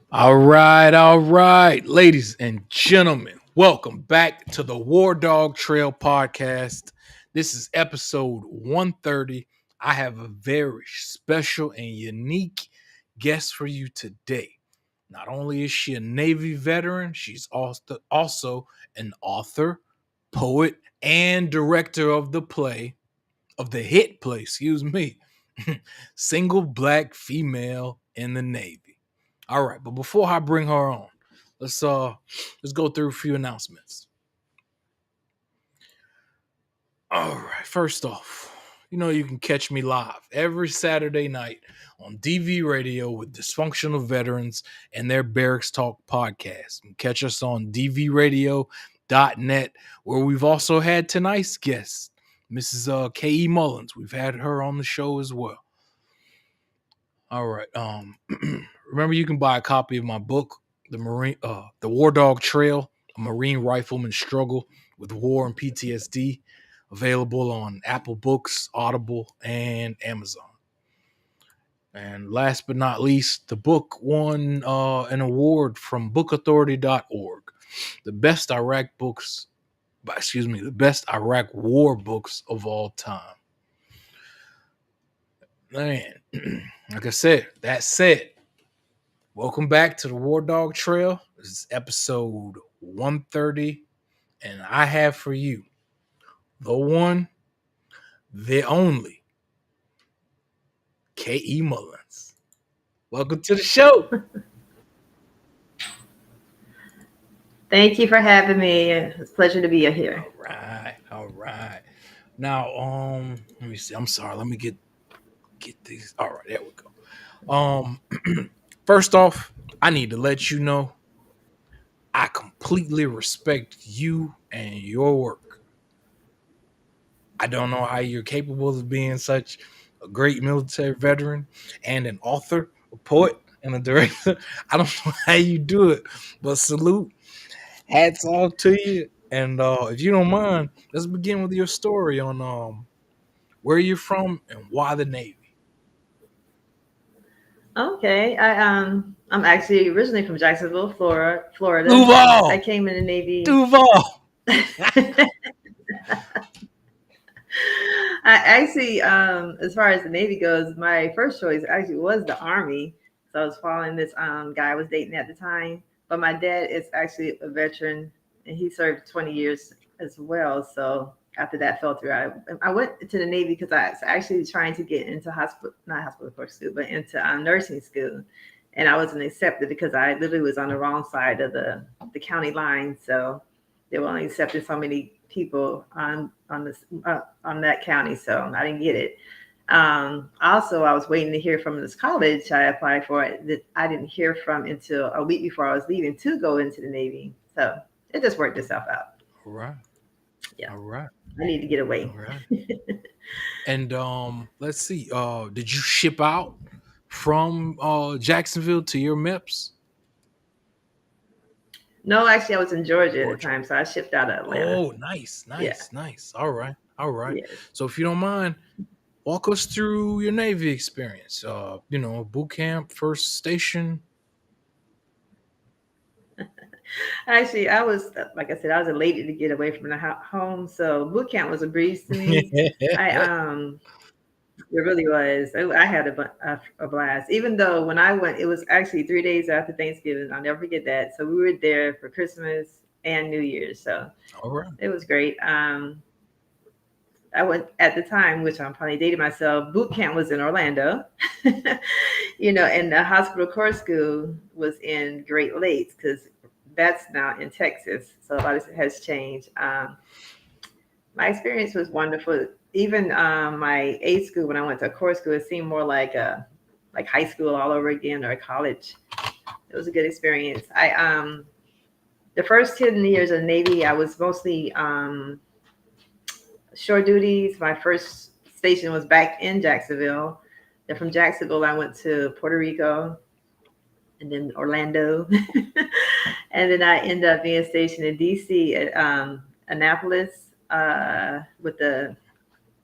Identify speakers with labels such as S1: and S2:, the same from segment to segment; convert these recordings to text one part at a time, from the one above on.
S1: All right, ladies and gentlemen, welcome back to the WarDawg Trail podcast. This is episode 130. I have a very special and unique guest for you today. Not only is she a Navy veteran, she's also an author, poet, and director of the hit play, Single Black Female in the Navy. All right, but before I bring her on, let's go through a few announcements. All right, first off, you can catch me live every Saturday night on DV Radio with dysfunctional veterans and their Barracks Talk podcast. You can catch us on dvradio.net, where we've also had tonight's guest, Mrs. K.E. Mullins. We've had her on the show as well. All right. Remember, you can buy a copy of my book, the WarDawg Trail, a Marine Rifleman's Struggle with War and PTSD, available on Apple Books, Audible, and Amazon. And last but not least, the book won an award from bookauthority.org, the best the best Iraq war books of all time. Man, like I said, that said, welcome back to the WarDawg Trail. This is episode 130, and I have for you the one, the only, K.E. Mullins. Welcome to the show.
S2: Thank you for having me. It's a pleasure to be here.
S1: All right. Now, let me see. I'm sorry. Let me get these. All right, there we go. First off, I need to let you know I completely respect you and your work. I don't know how you're capable of being such a great military veteran and an author, a poet, and a director. I don't know how you do it, but salute. Hats off to you. And if you don't mind, let's begin with your story on where you're from and why the Navy.
S2: Okay, I'm actually originally from Jacksonville, Florida. I
S1: Duval!
S2: came in the Navy.
S1: Duval!
S2: I actually, as far as the Navy goes, my first choice actually was the Army. So I was following this guy I was dating at the time. But my dad is actually a veteran, and he served 20 years as well. So after that fell through, I went to the Navy because I was actually trying to get into not hospital corps school, but into nursing school. And I wasn't accepted because I literally was on the wrong side of the county line. So they were only accepting so many people on that county, so I didn't get it. Also, I was waiting to hear from this college I applied for that I didn't hear from until a week before I was leaving to go into the Navy. So it just worked itself out.
S1: All right.
S2: Yeah.
S1: All right.
S2: I need to get away.
S1: All right. And let's see. Did you ship out from Jacksonville to your MEPS?
S2: No, actually, I was in Georgia at the time, so I shipped out of Atlanta.
S1: Oh, nice. All right.
S2: Yes.
S1: So if you don't mind, walk us through your Navy experience. Boot camp, first station.
S2: Actually, I was, like I said, I was elated to get away from the home. So boot camp was a breeze to me. It really was. I had a blast. Even though when I went, it was actually 3 days after Thanksgiving. I'll never forget that. So we were there for Christmas and New Year's. So
S1: All right.
S2: it was great. I went at the time, which I'm probably dating myself. Boot camp was in Orlando, and the hospital corps school was in Great Lakes because that's now in Texas. So a lot has changed. My experience was wonderful. Even my A school, when I went to corps school, it seemed more like high school all over again or college. It was a good experience. The first 10 years of the Navy, I was mostly shore duties. My first station was back in Jacksonville. Then from Jacksonville, I went to Puerto Rico and then Orlando. And then I ended up being stationed in DC at Annapolis with the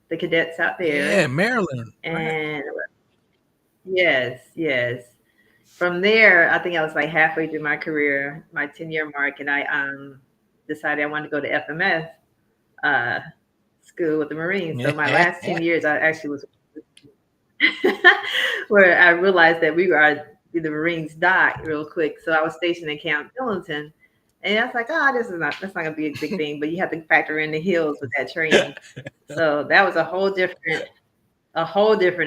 S2: cadets out there.
S1: Yeah, Maryland.
S2: And yes. From there, I think I was like halfway through my career, my 10-year mark, and I decided I wanted to go to FMS uh, school with the Marines. So my last 10 years, I actually was where I realized that we were the Marines died real quick. So I was stationed in Camp Pendleton. And I was like, oh, that's not gonna be a big thing, but you have to factor in the hills with that training. So that was a whole different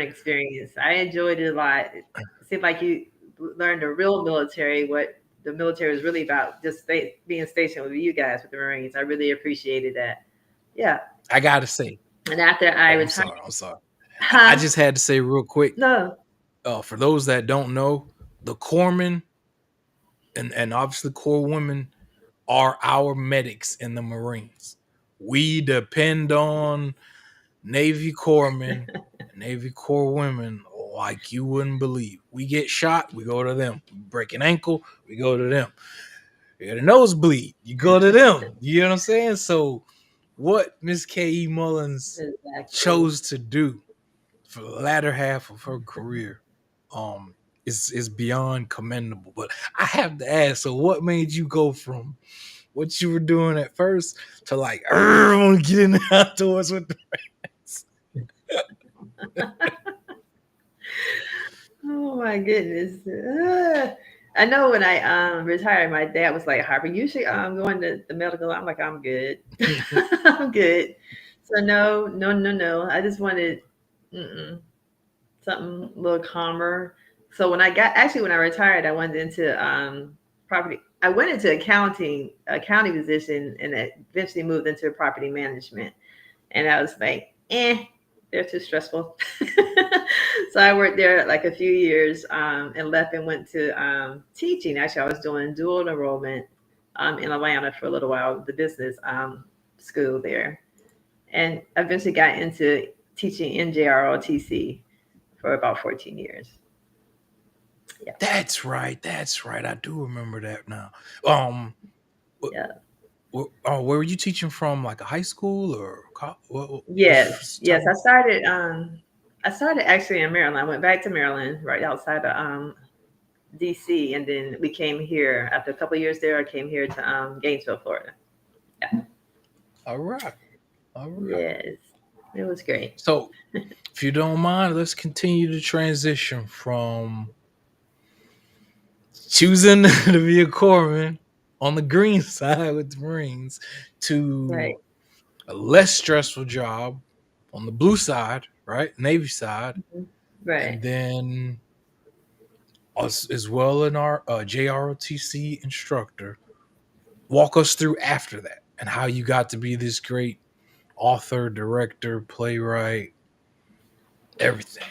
S2: experience. I enjoyed it a lot. It seemed like you learned the real military, what the military is really about, just being stationed with you guys with the Marines. I really appreciated that. Yeah.
S1: I gotta say,
S2: And after I
S1: oh, I'm
S2: retired,
S1: sorry, I'm sorry. I
S2: huh?
S1: just had to say real quick.
S2: No.
S1: For those that don't know, the corpsmen and obviously corps women are our medics in the Marines. We depend on Navy corpsmen, Navy corps women like you wouldn't believe. We get shot, we go to them. We break an ankle, we go to them. You get a nosebleed, you go to them. You know what I'm saying? So, what Miss K.E. Mullins
S2: Exactly.
S1: chose to do for the latter half of her career um is beyond commendable. But I have to ask, so what made you go from what you were doing at first to like, I want to get in the outdoors with the friends?
S2: Oh my goodness. I know when I retired, my dad was like, Harper, you should go into the medical. I'm like, I'm good. I'm good. So no, no, no, no. I just wanted mm-mm, something a little calmer. So when I retired, I went into property. I went into accounting position, and eventually moved into property management. And I was like, they're too stressful. So I worked there like a few years and left and went to teaching. Actually, I was doing dual enrollment in Atlanta for a little while, the business school there, and eventually got into teaching in JROTC for about 14 years. Yeah,
S1: That's right. That's right. I do remember that now. Um,
S2: yeah.
S1: where were you teaching from? Like a high school or
S2: Yes,
S1: which type
S2: yes.
S1: of?
S2: I started actually in Maryland. I went back to Maryland, right outside of DC, and then we came here after a couple of years there. I came here to Gainesville, Florida. Yeah.
S1: All right. All right.
S2: Yes, it was great.
S1: So, if you don't mind, let's continue to transition from choosing to be a corpsman on the green side with the Marines to
S2: Right,
S1: a less stressful job on the blue side, right? Navy side.
S2: right.
S1: And then us as well in our JROTC instructor. Walk us through after that and how you got to be this great author, director, playwright, everything.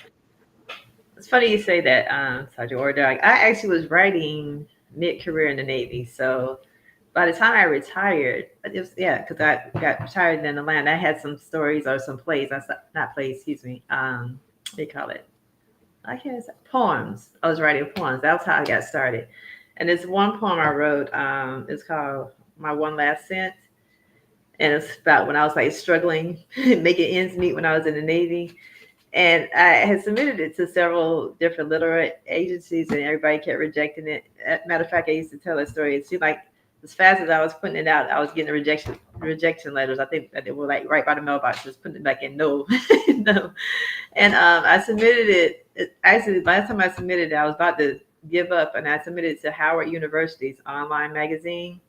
S2: It's funny you say that, Sergeant WarDawg. I actually was writing mid-career in the Navy, so by the time I retired, it was yeah, because I got retired in Atlanta. I had some stories or some plays. Not plays, excuse me. What do you call it? I can't say poems. I was writing poems. That's how I got started. And this one poem I wrote, it's called "My One Last Cent," and it's about when I was like struggling, making ends meet when I was in the Navy. And I had submitted it to several different literate agencies, and everybody kept rejecting it. Matter of fact, I used to tell that story. It seemed like as fast as I was putting it out, I was getting rejection letters. I think that they were like right by the mailbox, just putting it back in no, no. And I submitted it. Actually, by the time I submitted it, I was about to give up, and I submitted it to Howard University's online magazine.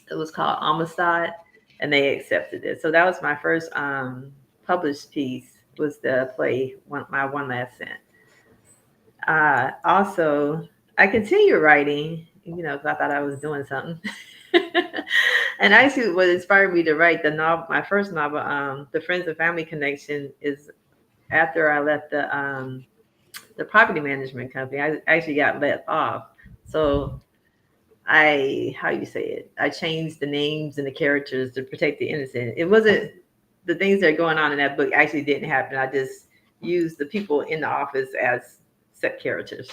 S2: It was called Amistad, and they accepted it. So that was my first published piece. Was the play My One Last Cent. Also, I continued writing, because I thought I was doing something. And actually, what inspired me to write the novel, my first novel, "The Friends and Family Connection," is after I left the property management company. I actually got let off, so how you say it? I changed the names and the characters to protect the innocent. It wasn't the things that are going on in that book actually didn't happen. I just used the people in the office as set characters,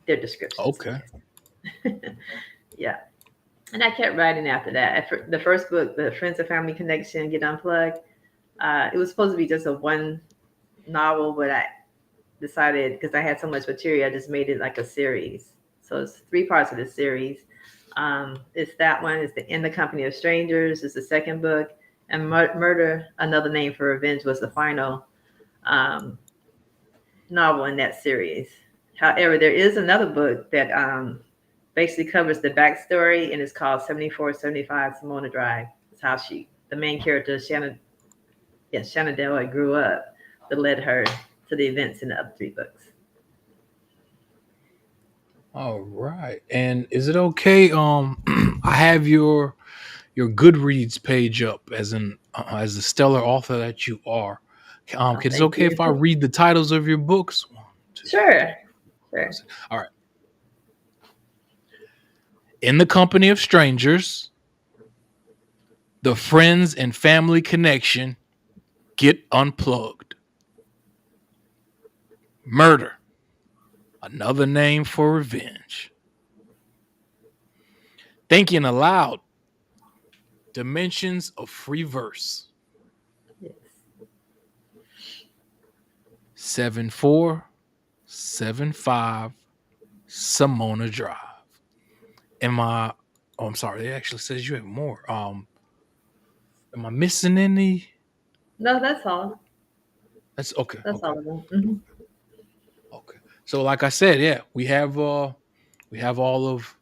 S2: their descriptions.
S1: Okay.
S2: Yeah. And I kept writing after that. The first book, The Friends and Family Connection, Get Unplugged, it was supposed to be just a one novel, but decided, because I had so much material, I just made it like a series. So it's three parts of the series. It's that one. It's In the Company of Strangers. It's the second book, and Murder, Another Name for Revenge was the final um, novel in that series. However, there is another book that basically covers the backstory, and it's called 7475 Simona Drive. It's how the main character, Shenandoah, grew up that led her to the events in the other three books.
S1: All right. And is it okay? I have your Goodreads page up as the stellar author that you are.
S2: Oh,
S1: It's
S2: thank
S1: okay
S2: you.
S1: if I read the titles of your books? One, two,
S2: Sure,
S1: three, four,
S2: sure.
S1: five, 6. All right. In the Company of Strangers, the Friends and Family Connection, Get Unplugged. Murder, Another Name for Revenge. Thinking Aloud, Dimensions of Free Verse.
S2: Yes.
S1: 7475 Simona Drive. Am I? Oh, I'm sorry. It actually says you have more. Am I missing any?
S2: No, that's all.
S1: That's okay.
S2: That's
S1: Okay.
S2: all of them. Hmm.
S1: Okay. So, like I said, yeah, we have all of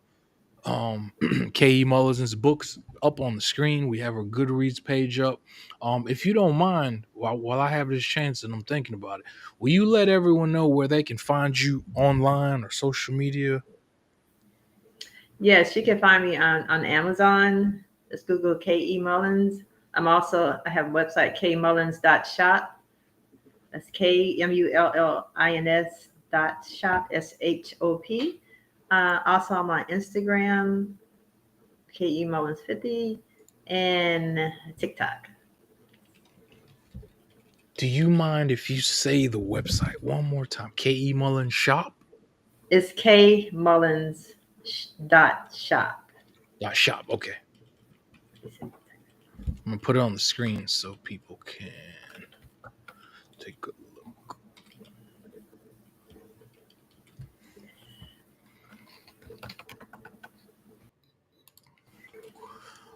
S1: K.E. Mullins's books up on the screen. We have our Goodreads page up. If you don't mind, while I have this chance and I'm thinking about it, will you let everyone know where they can find you online or social media?
S2: Yes, you can find me on Amazon. Just Google K.E. Mullins. I have a website, kmullins.shop. That's KMULLINS dot shop, SHOP. Also, I'm on Instagram, KE Mullins 50, and TikTok.
S1: Do you mind if you say the website one more time? K.E. Mullins Shop?
S2: It's K Mullins dot shop.
S1: Shop. Okay. I'm gonna put it on the screen so people can take a look.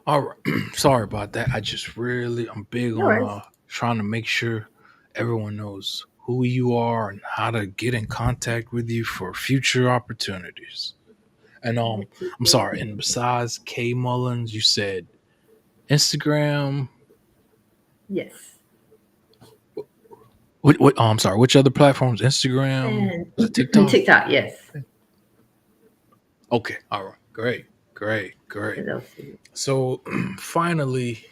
S1: All right. Sorry about that. I'm big
S2: No
S1: on
S2: worries.
S1: trying to make sure everyone knows who you are and how to get in contact with you for future opportunities. And
S2: I
S1: I'm
S2: appreciate
S1: sorry.
S2: it.
S1: And besides K Mullins, you said Instagram.
S2: Yes.
S1: What? Oh, I'm sorry. Which other platforms? Instagram?
S2: And
S1: Was it TikTok?
S2: TikTok, yes.
S1: Okay. All right. Great. Great. Great.
S2: What else is it?
S1: So finally,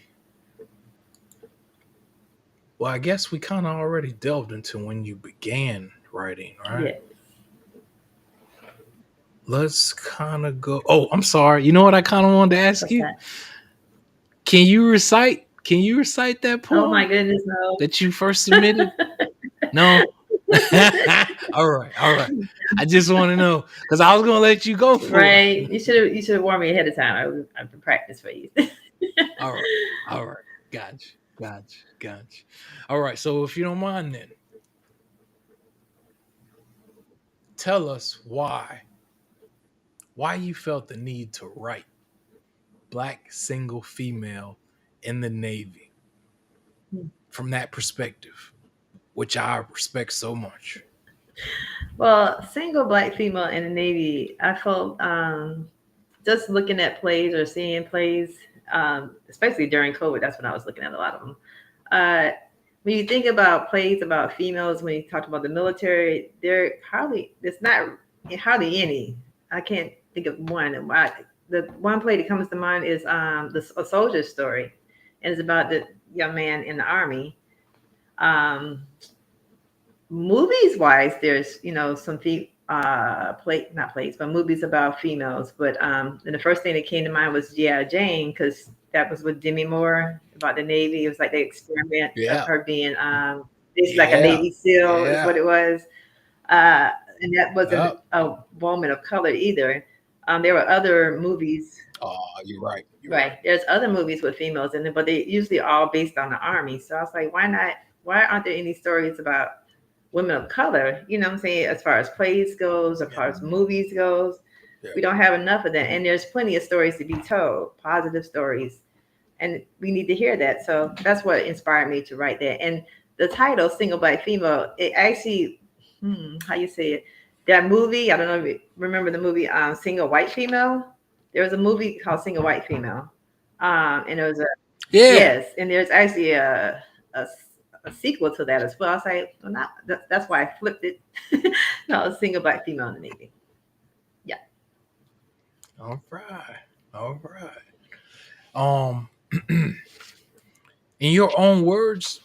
S1: well, I guess we kind of already delved into when you began writing, right?
S2: Yes.
S1: Let's kind of go. Oh, I'm sorry. You know what I kind of wanted to ask
S2: What's
S1: you?
S2: that?
S1: Can you recite? Can you recite that
S2: Oh my
S1: poem
S2: goodness, no.
S1: that you first submitted? No. All right. All right. I just want to know because I was gonna let you go for it.
S2: Right. You should have warned me ahead of time. I've been practice for you.
S1: All right. All right. Gotcha. Gotcha. Gotcha. All right. So if you don't mind, then tell us why you felt the need to write black single female in the Navy from that perspective, which I respect so much.
S2: Well, single black female in the Navy, I felt just looking at plays or seeing plays, especially during COVID, that's when I was looking at a lot of them. Uh, when you think about plays about females, when you talk about the military, there's not hardly any. I can't think of one. The one play that comes to mind is a soldier's story, and it's about the young man in the army. Movies wise, there's some play not plays, but movies about females. But and the first thing that came to mind was Jane, because that was with Demi Moore about the Navy. It was like the experiment of
S1: Yeah.
S2: her being basically like a
S1: Yeah.
S2: Navy SEAL is what
S1: Yeah.
S2: it was. Uh, and that wasn't
S1: Yep.
S2: a woman of color either. There were other movies.
S1: Oh, you're right. You're
S2: Right.
S1: right.
S2: There's other movies with females in it, but they usually all based on the army. So I was like, why not? Why aren't there any stories about women of color, you know what I'm saying, as far as plays goes, as
S1: Yeah.
S2: far as movies goes.
S1: Yeah.
S2: We don't have enough of that. And there's plenty of stories to be told, positive stories. And we need to hear that. So that's what inspired me to write that. And the title, Single Black Female, it actually, how you say it? That movie, I don't know if you remember the movie Single White Female. There was a movie called Single White Female. And it was a,
S1: Yeah.
S2: yes, and there's actually a, a sequel to that as well. I was like, well, not, that's why I flipped it. No, Single Black Female in the Navy. Yeah.
S1: All right. All right. Um, in your own words,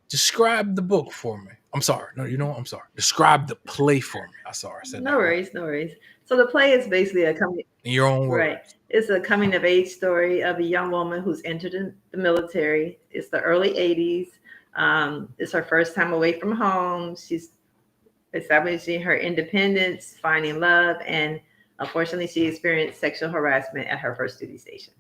S1: describe the book for me. I'm sorry. No, you know what? I'm sorry. Describe the play for me. I'm sorry. I said
S2: No
S1: that wrong.
S2: worries, no worries. So the play is basically a coming,
S1: In your own
S2: right.
S1: words.
S2: It's a coming of age story of a young woman who's entered in the military. It's the early 80s. It's her first time away from home. She's establishing her independence, finding love, and unfortunately, she experienced sexual harassment at her first duty station.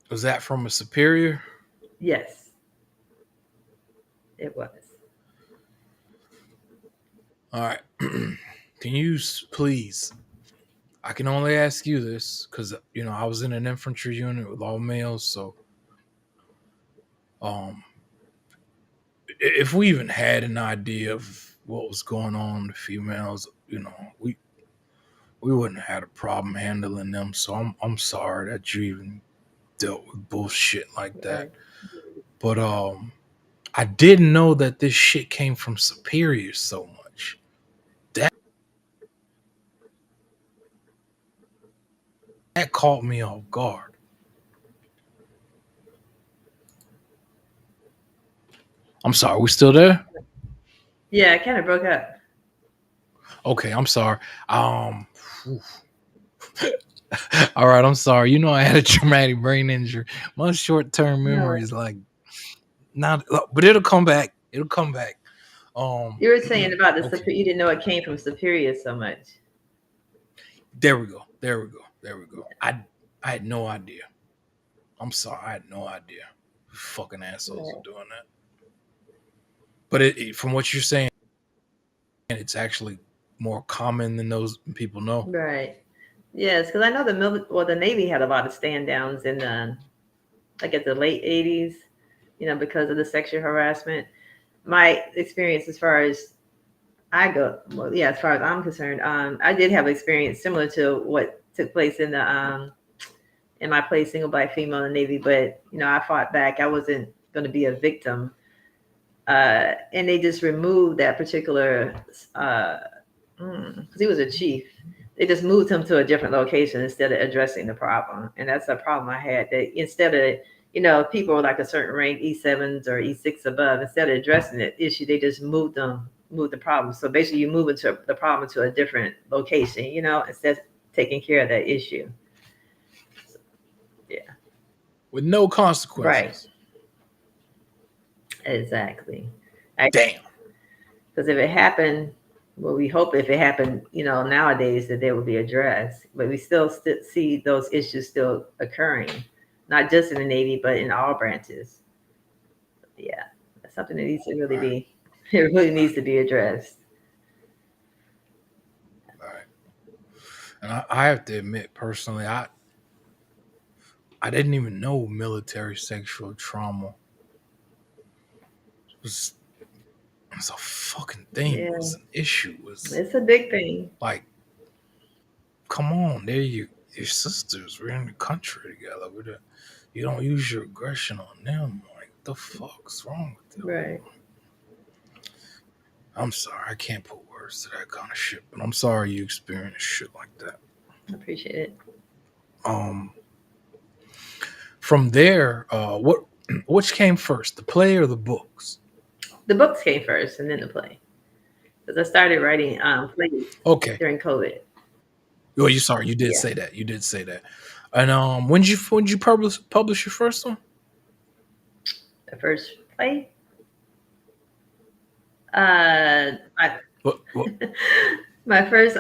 S1: Was that from a superior?
S2: Yes, it was.
S1: All right. Can you please? I can only ask you this because I was in an infantry unit with all males, so um, if we even had an idea of what was going on with females, we wouldn't have had a problem handling them. So I'm sorry that you even dealt with bullshit like that.
S2: Right.
S1: But I didn't know that this shit came from superiors so much. That caught me off guard. I'm sorry, we still there?
S2: Yeah, it kind of broke up.
S1: Okay, I'm sorry. Whew. All right, I'm sorry. I had a traumatic brain injury. My short-term
S2: No,
S1: memory is like not, but it'll come back. It'll come back. Um,
S2: you were saying about the
S1: okay,
S2: you didn't know it came from superior so much.
S1: there we go. There we go. There we go. I had no idea. I'm sorry. I had no idea. Fucking assholes are
S2: Right.
S1: doing that. But from what you're saying, it's actually more common than those people know.
S2: Right. Yes, because I know the Navy had a lot of stand downs in the like at the late 80s, because of the sexual harassment. My experience as far as I go, well, yeah, as far as I'm concerned, I did have experience similar to what took place in my place, single black female in the Navy, but I fought back. I wasn't going to be a victim, and they just removed that particular because he was a chief. They just moved him to a different location instead of addressing the problem, and that's a problem I had. That instead of people were like a certain rank, E7s or E6 above, instead of addressing the issue, they just moved the problem. So basically, you move into the problem to a different location, instead of taking care of that issue. So, yeah,
S1: With no
S2: right,
S1: consequences.
S2: exactly.
S1: Damn.
S2: Because if it happened, well, we hope if it happened, nowadays that they will be addressed. But we still see those issues still occurring, not just in the Navy, but in all branches. Yeah, that's something that needs to really
S1: Right.
S2: be, it really needs to be addressed.
S1: Right. And I have to admit, personally, I didn't even know military sexual trauma was a fucking thing.
S2: Yeah,
S1: Was an issue. Was
S2: it's a big thing.
S1: like, come on, they're your sisters. We're in the country together. You don't use your aggression on them. Like, what the fuck's wrong with them?
S2: Right.
S1: I'm sorry, I can't put words to that kind of shit, but I'm sorry you experienced shit like that.
S2: I appreciate it.
S1: Um, from there, which came first, the play or the books?
S2: The books came first and then the play. Because I started writing plays
S1: Okay.
S2: during COVID.
S1: Oh, you did
S2: Yeah.
S1: say that. You did say that. And when did you publish your first one?
S2: The first play. My
S1: What?
S2: my first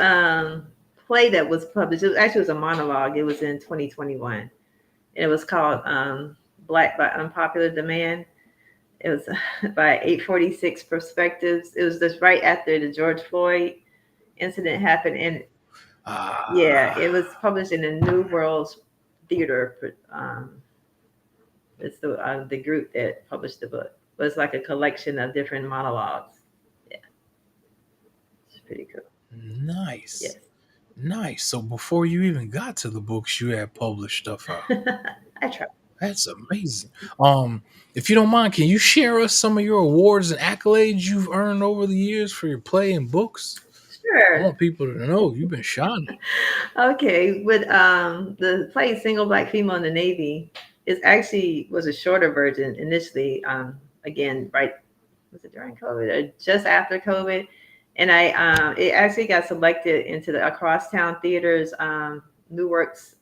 S2: play that was published. It was a monologue. It was in 2021. And it was called Black by Unpopular Demand. It was by 846 Perspectives. It was just right after the George Floyd incident happened, and yeah,
S1: Ah,
S2: it was published in the New World Theater. It's the group that published the book. But it's like a collection of different monologues. Yeah, it's pretty cool.
S1: nice.
S2: Yes.
S1: Nice. So before you even got to the books, you had published stuff out.
S2: I try.
S1: That's amazing. Um, if you don't mind, can you share us some of your awards and accolades you've earned over the years for your play and books? I
S2: Sure.
S1: want people to know you've been shining.
S2: Okay. With the play Single Black Female in the Navy, it actually was a shorter version initially. Again, right, was it during COVID or just after COVID? And it actually got selected into the Across Town Theater's New Works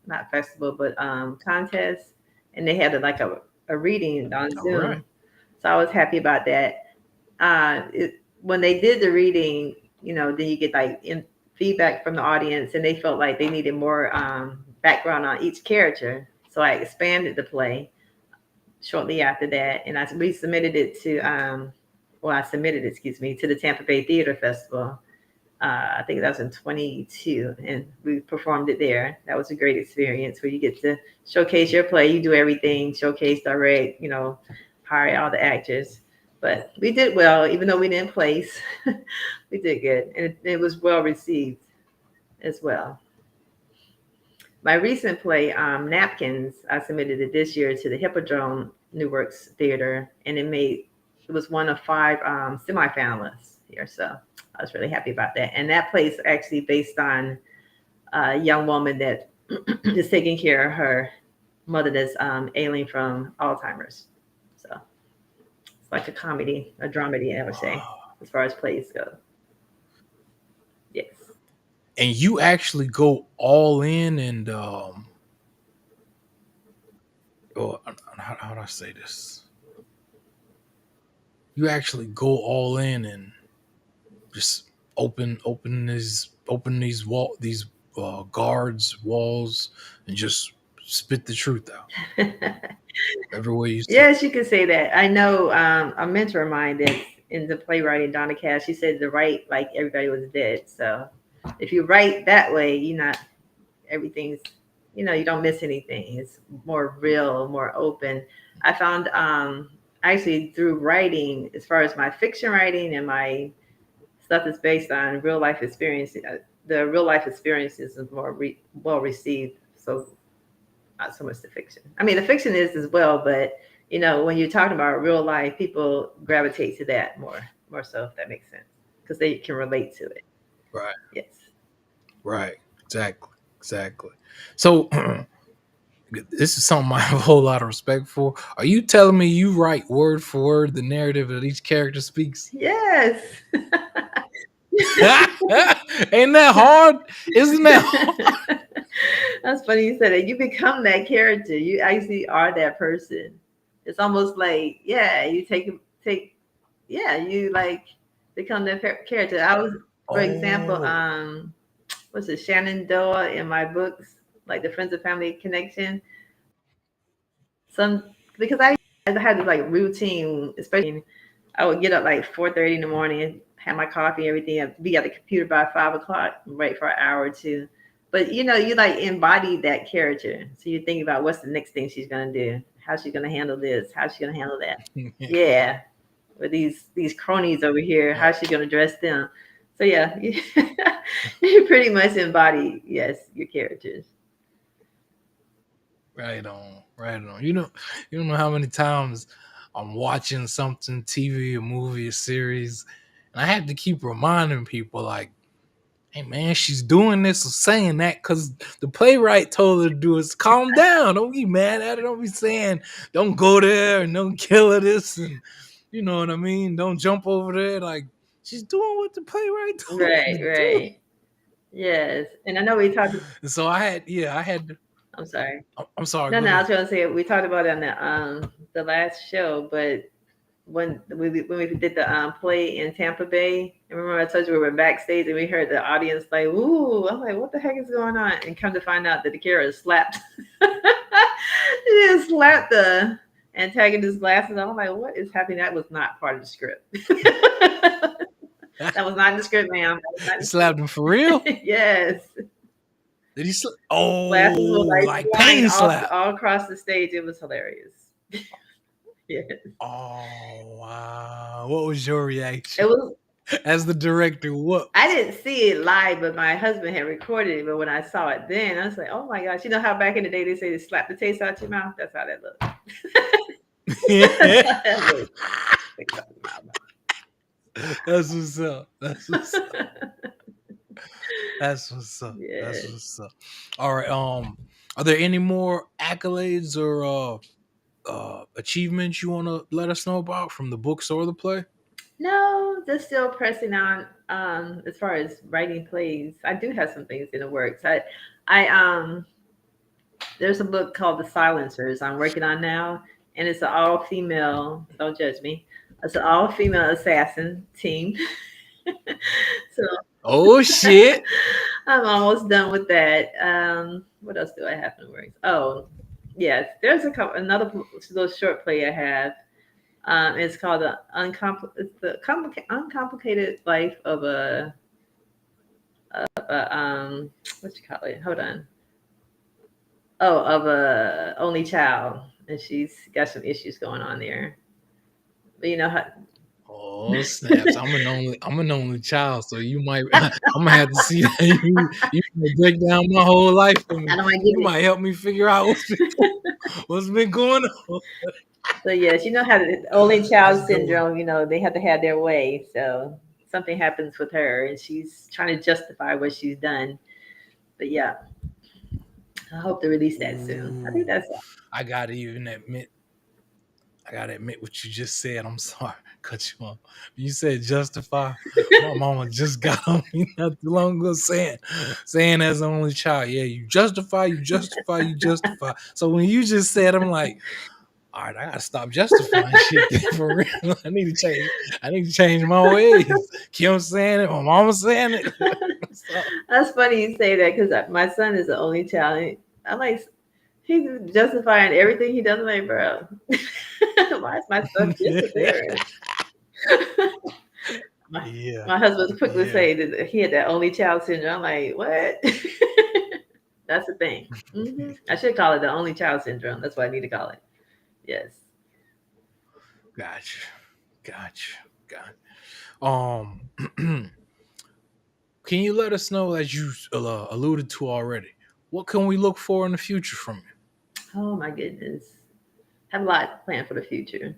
S2: not festival, but contest, and they had a reading on
S1: All right.
S2: Zoom. So I was happy about that. When they did the reading, then you get like feedback from the audience, and they felt like they needed more background on each character. So I expanded the play shortly after that, and we submitted it to I submitted it, excuse me, to the Tampa Bay Theater Festival. I think that was in 22, and we performed it there. That was a great experience where you get to showcase your play. You do everything, showcase, direct, hire all the actors. But we did well, even though we didn't place. We did good, and it was well received as well. My recent play, Napkins, I submitted it this year to the Hippodrome New Works Theater, and it was one of five semifinalists here. So I was really happy about that. And that play is actually based on a young woman that is taking care of her mother that's ailing from Alzheimer's. So it's like a comedy, a dramedy, I would say,
S1: Wow.
S2: as far as plays go. Yes.
S1: And you actually go all in and oh, how do I say this? You actually go all in and just open these guards walls and just spit the truth out every way you see it.
S2: Yes, you can say that. I know a mentor of mine that's into playwriting, Donna Cash. She said to write like everybody was dead. So if you write that way, you're not everything's you don't miss anything. It's more real, more open. I found actually through writing, as far as my fiction writing and my stuff that's based on real life experience, the real life experiences is more well received. So not so much the fiction. I mean, the fiction is as well, but when you're talking about real life, people gravitate to that more so, if that makes sense, because they can relate to it.
S1: Right,
S2: Yes.
S1: right, exactly, exactly. So this is something I have a whole lot of respect for. Are you telling me you write word for word the narrative that each character speaks?
S2: Yes.
S1: Ain't that hard? Isn't that hard?
S2: That's funny you said it. You become that character. You actually are that person. It's almost like, yeah, you yeah, you like become that character. I was, for example,
S1: Oh,
S2: what's it, Shannon Doa in my books, like the Friends and Family Connection. Some because I had this like routine, especially I would get up like 4:30 in the morning, have my coffee, everything, and be at the computer by 5 o'clock, wait for an hour or two. But you like embody that character. So you think about what's the next thing she's gonna do, how's she gonna handle this, how's she gonna handle that.
S1: yeah,
S2: Yeah. With these cronies over here,
S1: yeah.
S2: how's she gonna dress them? So yeah, you pretty much embody, yes, your characters.
S1: Right on, right on. You don't know how many times I'm watching something, TV, a movie, a series, and I have to keep reminding people, like, "Hey, man, she's doing this or saying that because the playwright told her to do it. Calm down. Don't be mad at her. Don't be saying, don't go there and don't kill her this and you know what I mean. Don't jump over there. Like she's doing what the playwright told her
S2: Right,
S1: to do."
S2: right. Yes. And I know we talked.
S1: And so I had to.
S2: I'm sorry.
S1: I'm sorry.
S2: No,
S1: Go
S2: no, I
S1: ahead.
S2: was going to say we talked about it on the last show, but when we did the play in Tampa Bay, and remember I told you we were backstage and we heard the audience like, "Ooh!" I'm like, "What the heck is going on?" And come to find out that the character slapped, he just slapped the and tagging his glasses. I'm like, what is happening? That was not part of the script. That was not in the script, ma'am. That was not in
S1: You
S2: the
S1: slapped him for real?
S2: script. Yes.
S1: Did he?
S2: Glasses were
S1: Oh,
S2: like
S1: like
S2: flying
S1: pain
S2: off
S1: slap.
S2: all across the stage. It was hilarious. Yeah.
S1: Oh wow! What was your
S2: It
S1: reaction
S2: was
S1: as the director? What?
S2: I didn't see it live, but my husband had recorded it. But when I saw it then, I was like, oh my gosh. You know how back in the day they say to slap the taste out your mouth? That's how that looked. That's how that looked.
S1: That's what's up. That's what's up. That's what's up. That's
S2: Yes.
S1: what's up. All right. Are there any more accolades or achievements you want to let us know about from the books or the play?
S2: No, just still pressing on as far as writing plays. I do have some things in the works. I there's a book called The Silencers I'm working on now, and it's an all female, don't judge me. It's an all female assassin team. So
S1: Oh shit!
S2: I'm almost done with that. What else do I have in the works? Oh, yes, there's another little short play I have. It's called it's the uncomplicated life of a what you call it? Hold on. Oh, of a only child, and she's got some issues going on there. But you know how.
S1: Oh snaps! I'm an only child, so you might I'm gonna have to see that you might break down my whole life for
S2: I
S1: me.
S2: don't want to
S1: You
S2: give
S1: might help me figure out what's been going on.
S2: So yes, you know how the only
S1: That's
S2: child
S1: dope.
S2: syndrome, they have to have their way. So something happens with her and she's trying to justify what she's done. But yeah, I hope to release that soon. I think
S1: Ooh,
S2: that's
S1: I gotta even admit, I gotta admit what you just said. I'm sorry, cut you off. You said justify. My mama just got on me not too long ago saying as the only child, yeah, you justify, you justify, you justify. So when you just said, I'm like, all right, I gotta stop justifying shit then for real. I need to change. I need to change my ways. Kim saying it, my mama saying it. So,
S2: that's funny you say that because my son is the only child. I'm like, he's justifying everything he does. I'm like, bro, why is my stuff disappearing? my,
S1: yeah,
S2: my husband quickly
S1: yeah.
S2: say that he had that only child syndrome. I'm like, what? That's the thing. I should call it the only child syndrome. That's what I need to call it. Yes.
S1: Gotcha, gotcha, gotcha. Can you let us know, as you alluded to already, what can we look for in the future from you?
S2: Oh my goodness. Have a lot planned for the future.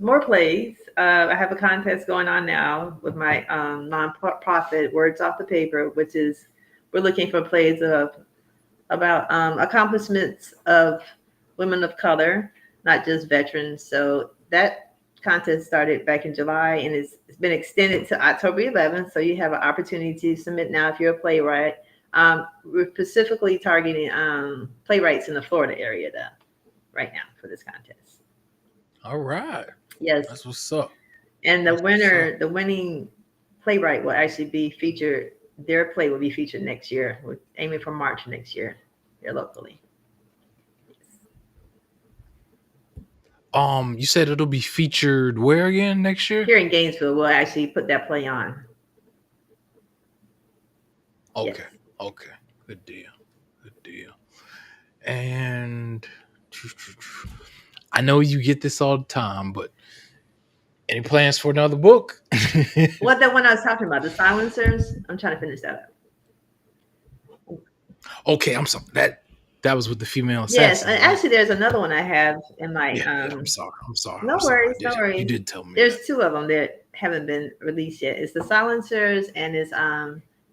S2: More plays. I have a contest going on now with my non-profit Words Off the Paper, which is we're looking for plays about accomplishments of women of color, not just veterans. So that contest started back in July and it's been extended to October 11th. So you have an opportunity to submit now if you're a playwright. We're specifically targeting playwrights in the Florida area, though, right now for this contest.
S1: All right,
S2: Yes,
S1: that's what's up.
S2: and
S1: That's what's up.
S2: the winning playwright will actually be featured. Their play will be featured next year. We're aiming for March next year here locally.
S1: You said it'll be featured where again next year?
S2: Here in Gainesville, we'll actually put that play on. Yes.
S1: Okay, okay, good deal, good deal. And I know you get this all the time, but any plans for another book?
S2: What that one I was talking about, the silencers. I'm trying to finish that up.
S1: Okay, I'm sorry. That was with the female
S2: Yes,
S1: assassin,
S2: and
S1: right?
S2: actually, there's another one I have in my.
S1: Yeah, yeah. I'm sorry. I'm sorry. I'm
S2: No
S1: sorry.
S2: worries, no
S1: You
S2: worries.
S1: did tell me that.
S2: There's two of them that haven't been released yet. It's the silencers and it's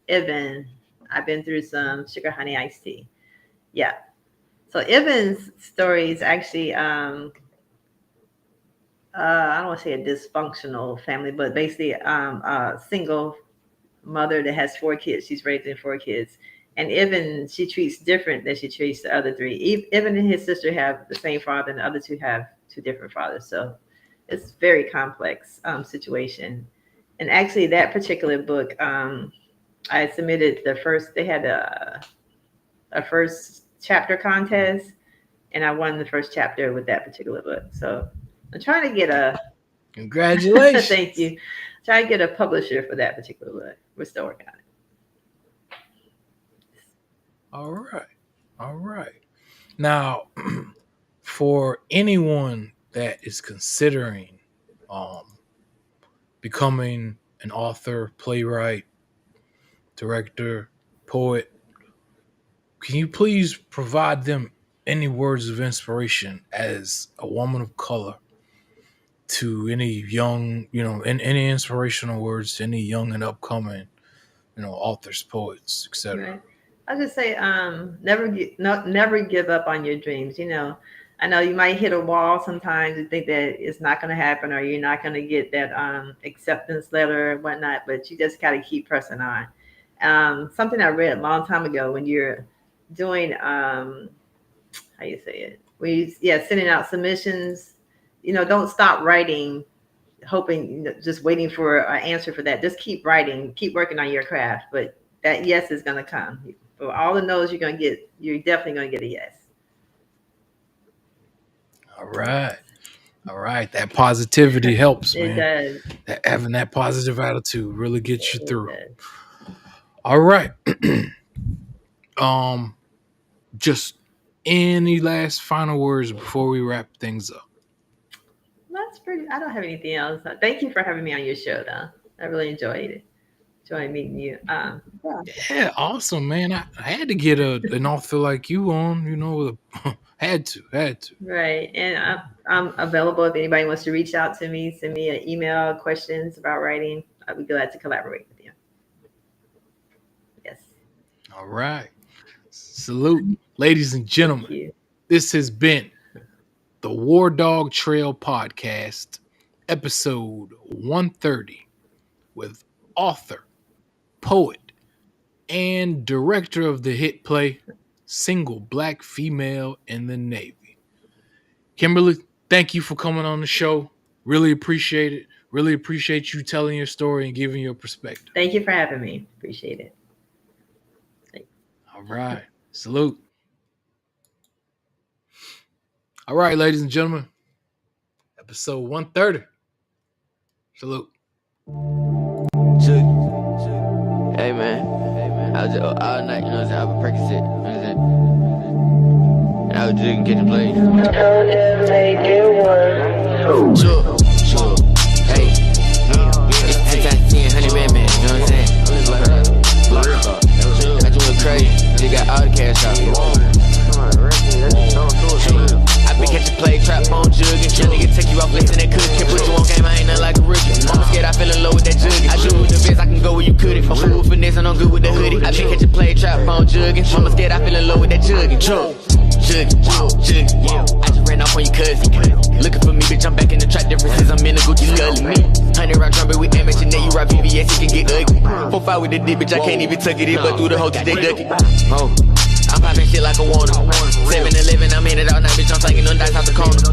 S2: Ibn. I've been through some sugar honey iced tea. Yeah. So Ibn's story is actually I don't want to say a dysfunctional family, but basically a single mother that has four kids. She's raising four kids. And Ibn, she treats different than she treats the other three. Ibn and his sister have the same father, and the other two have two different fathers. So it's very complex situation. And actually, that particular book, I submitted the first. They had a first chapter contest, and I won the first chapter with that particular book. So I'm trying to get a
S1: Congratulations.
S2: Thank you. Try to get a publisher for that particular book. We're still working on it.
S1: All right. Now, for anyone that is considering becoming an author, playwright, director, poet, can you please provide them any words of inspiration as a woman of color to any young, and any inspirational words to any young and upcoming, authors, poets, etc.?
S2: Right. I'll just say, never give up on your dreams. I know you might hit a wall sometimes and think that it's not going to happen or you're not going to get that acceptance letter and whatnot, but you just got to keep pressing on. Something I read a long time ago when you're doing, how you say it? Sending out submissions, don't stop writing, hoping, just waiting for an answer for that. Just keep writing, keep working on your craft, but that yes is going to come. For all the no's you're going to get, you're definitely going to get a yes.
S1: All right. That positivity helps, man.
S2: It does.
S1: Having that positive attitude really gets you through.
S2: Does.
S1: All right. Just any last final words before we wrap things up?
S2: That's pretty. I don't have anything else. Thank you for having me on your show, though. I really enjoyed it. Enjoyed meeting you.
S1: Yeah, awesome, man. I had to get an author like you on. Had to.
S2: Right, and I'm available if anybody wants to reach out to me. Send me an email, questions about writing. I'd be glad to collaborate with you. Yes.
S1: All right. Salute, ladies and gentlemen. This has been the WarDawg Trail podcast, episode 130, with author, poet, and director of the hit play Single Black Female in the Navy. Kimberly, thank you for coming on the show. Really appreciate it. Really appreciate you telling your story and giving your perspective.
S2: Thank you for having me. Appreciate it. Thanks.
S1: All right. Salute. All right, ladies and gentlemen. Episode 130. Salute.
S3: Hey, man. I was all night, I was Percocet, and I was just getting played. Sure. Hey, it's 10 times 10, 100 man, you know what I'm saying? I just went crazy, they got all the cash out. I been catching play, trap phone jugging. Young nigga take you off listen that cook. Can't put you on game, I ain't nothing like a rookie. Mama scared I fell in love with that jugging. I shoot with the best, I can go where you couldn't. I'm full with finesse and I'm good with the hoodie. I been catching play, trap phone jugging. Mama scared I fell in love with that jugging. Jugging. I just ran off on your cousin. Looking for me, bitch, I'm back in the trap. Differences, I'm in the Gucci scully. 100 round trumpet with amateur, now you rock VVS, it can get ugly. 4-5 with the dick, bitch, I can't even tuck it in, but through the whole they duck it. I'm popping shit like a Warner. 7-11, I'm in it all night, bitch, I'm taking them dice out the corner.